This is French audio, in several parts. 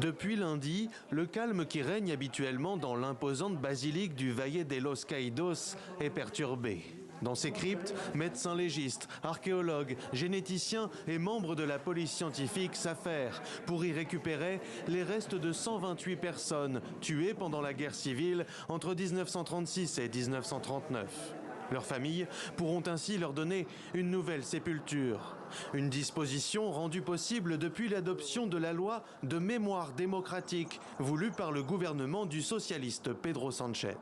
Depuis lundi, le calme qui règne habituellement dans l'imposante basilique du Valle de los Caídos est perturbé. Dans ces cryptes, médecins légistes, archéologues, généticiens et membres de la police scientifique s'affairent pour y récupérer les restes de 128 personnes tuées pendant la guerre civile entre 1936 et 1939. Leurs familles pourront ainsi leur donner une nouvelle sépulture. Une disposition rendue possible depuis l'adoption de la loi de mémoire démocratique voulue par le gouvernement du socialiste Pedro Sánchez.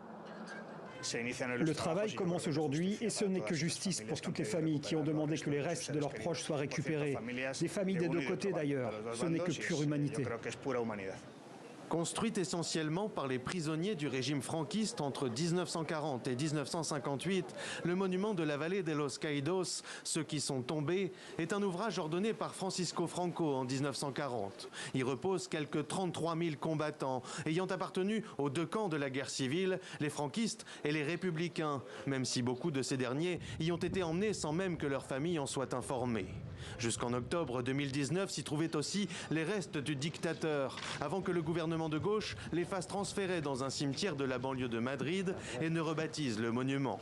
Le travail commence aujourd'hui et ce n'est que justice pour toutes les familles qui ont demandé que les restes de leurs proches soient récupérés. Des familles des deux côtés d'ailleurs, ce n'est que pure humanité. Construite essentiellement par les prisonniers du régime franquiste entre 1940 et 1958, le monument de la vallée de los Caídos, ceux qui sont tombés, est un ouvrage ordonné par Francisco Franco en 1940. Il repose quelques 33 000 combattants ayant appartenu aux deux camps de la guerre civile, les franquistes et les républicains, même si beaucoup de ces derniers y ont été emmenés sans même que leur famille en soit informée. Jusqu'en octobre 2019 s'y trouvaient aussi les restes du dictateur, avant que le gouvernement de gauche les fasse transférer dans un cimetière de la banlieue de Madrid et ne rebaptise le monument.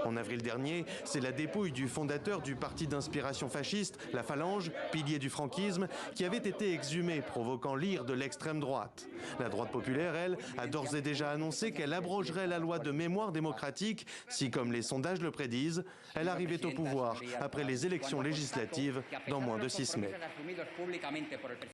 En avril dernier, c'est la dépouille du fondateur du parti d'inspiration fasciste, la Phalange, pilier du franquisme, qui avait été exhumée, provoquant l'ire de l'extrême droite. La droite populaire, elle, a d'ores et déjà annoncé qu'elle abrogerait la loi de mémoire démocratique si, comme les sondages le prédisent, elle arrivait au pouvoir après les élections législatives dans moins de 6 semaines.